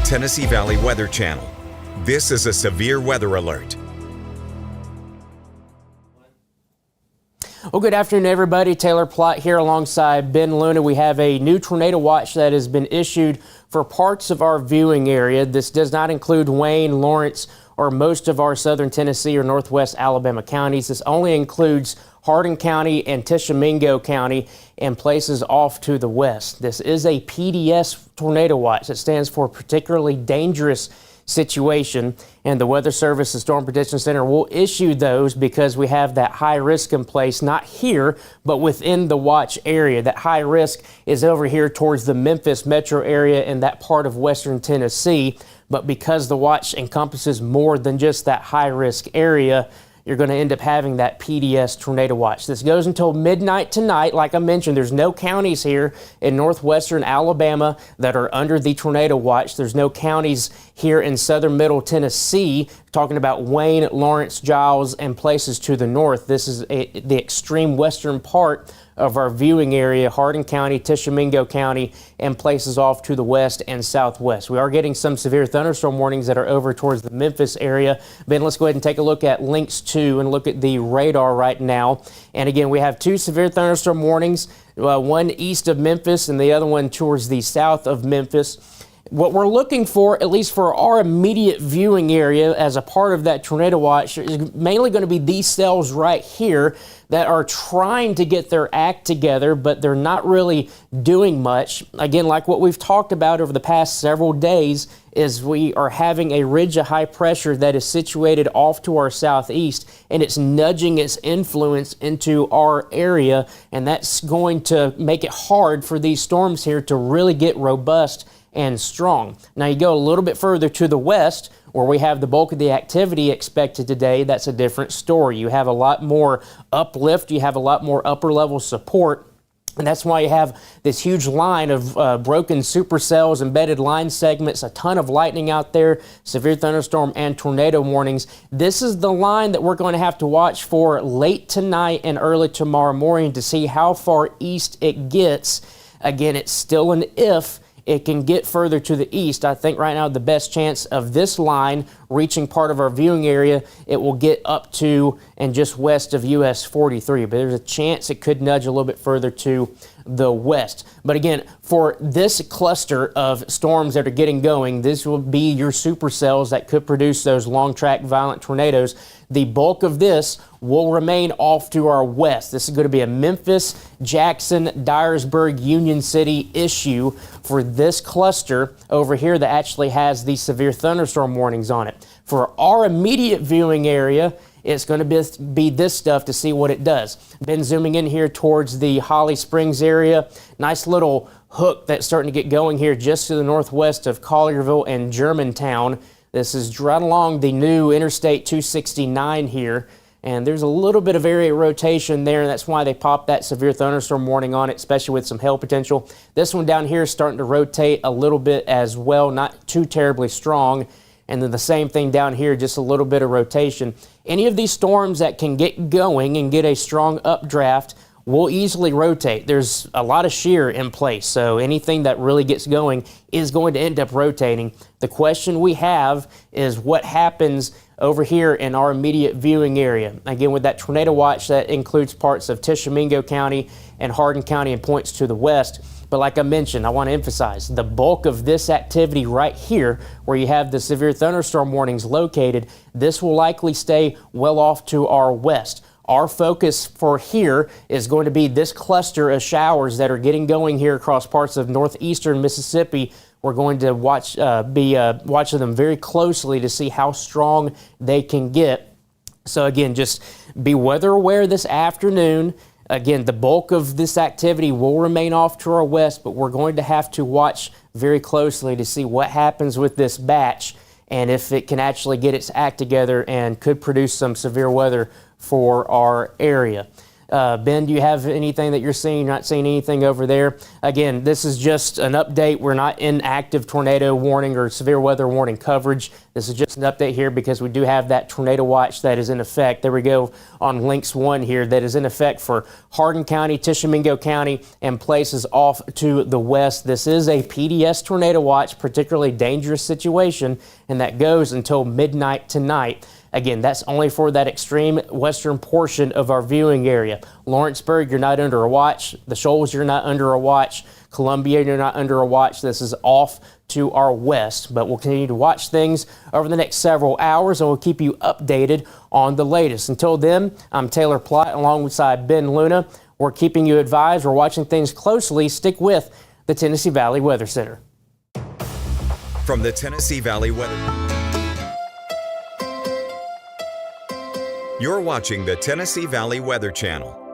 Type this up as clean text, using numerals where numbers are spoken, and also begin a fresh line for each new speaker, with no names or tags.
Tennessee Valley Weather Channel. This is a severe weather alert.
Well, good afternoon, everybody. Taylor Plott here alongside Ben Luna. We have a new tornado watch that has been issued for parts of our viewing area. This does not include Wayne, Lawrence, or most of our southern Tennessee or northwest Alabama counties. This only includes Hardin County and Tishomingo County and places off to the west. This is a PDS tornado watch that stands for particularly dangerous situation, and the Weather Service and Storm Protection Center will issue those because we have that high risk in place, not here, but within the watch area. That high risk is over here towards the Memphis metro area and that part of western Tennessee, but because the watch encompasses more than just that high risk area, you're going to end up having that PDS tornado watch. This goes until midnight tonight. Like I mentioned, there's no counties here in northwestern Alabama that are under the tornado watch. There's no counties here in southern middle Tennessee, talking about Wayne, Lawrence, Giles, and places to the north. This is the extreme western part of our viewing area, Hardin County, Tishomingo County, and places off to the west and southwest. We are getting some severe thunderstorm warnings that are over towards the Memphis area. Ben, let's go ahead and take a look at Lynx 2 and look at the radar right now. And again, we have two severe thunderstorm warnings, one east of Memphis and the other one towards the south of Memphis. What we're looking for, at least for our immediate viewing area as a part of that tornado watch, is mainly going to be these cells right here that are trying to get their act together, but they're not really doing much. Again, like what we've talked about over the past several days, is we are having a ridge of high pressure that is situated off to our southeast, and it's nudging its influence into our area, and that's going to make it hard for these storms here to really get robust and strong. Now you go a little bit further to the west, where we have the bulk of the activity expected today. That's a different story. You have a lot more uplift, you have a lot more upper level support, and that's why you have this huge line of broken supercells, embedded line segments, a ton of lightning out there, severe thunderstorm and tornado warnings. This is the line that we're going to have to watch for late tonight and early tomorrow morning to see how far east it gets. Again, it's still an if. It can get further to the east. I think right now the best chance of this line reaching part of our viewing area, it will get up to and just west of US 43. But there's a chance it could nudge a little bit further to the west. But again, for this cluster of storms that are getting going, this will be your supercells that could produce those long track violent tornadoes. The bulk of this will remain off to our west. This is going to be a Memphis, Jackson, Dyersburg, Union City issue for this cluster over here that actually has these severe thunderstorm warnings on it. For our immediate viewing area, it's going to be this stuff to see what it does. Been zooming in here towards the Holly Springs area. Nice little hook that's starting to get going here just to the northwest of Collierville and Germantown. This is right along the new Interstate 269 here, and there's a little bit of area rotation there, and that's why they popped that severe thunderstorm warning on it, especially with some hail potential. This one down here is starting to rotate a little bit as well, not too terribly strong, and then the same thing down here, just a little bit of rotation. Any of these storms that can get going and get a strong updraft will easily rotate. There's a lot of shear in place, so anything that really gets going is going to end up rotating. The question we have is what happens over here in our immediate viewing area. Again, with that tornado watch, that includes parts of Tishomingo County and Hardin County and points to the west. But like I mentioned, I want to emphasize the bulk of this activity right here, where you have the severe thunderstorm warnings located, this will likely stay well off to our west. Our focus for here is going to be this cluster of showers that are getting going here across parts of northeastern Mississippi. We're going to be watching them very closely to see how strong they can get. So again, just be weather aware this afternoon. Again, the bulk of this activity will remain off to our west, but we're going to have to watch very closely to see what happens with this batch and if it can actually get its act together and could produce some severe weather for our area. Ben, do you have anything that you're seeing? Not seeing anything over there? Again, this is just an update. We're not in active tornado warning or severe weather warning coverage. This is just an update here because we do have that tornado watch that is in effect. There we go on Lynx 1 here, that is in effect for Hardin County, Tishomingo County, and places off to the west. This is a PDS tornado watch, particularly dangerous situation, and that goes until midnight tonight. Again, that's only for that extreme western portion of our viewing area. Lawrenceburg, you're not under a watch. The Shoals, you're not under a watch. Columbia, you're not under a watch. This is off to our west, but we'll continue to watch things over the next several hours, and we'll keep you updated on the latest. Until then, I'm Taylor Plott alongside Ben Luna. We're keeping you advised. We're watching things closely. Stick with the Tennessee Valley Weather Center.
From the Tennessee Valley Weather. You're watching the Tennessee Valley Weather Channel.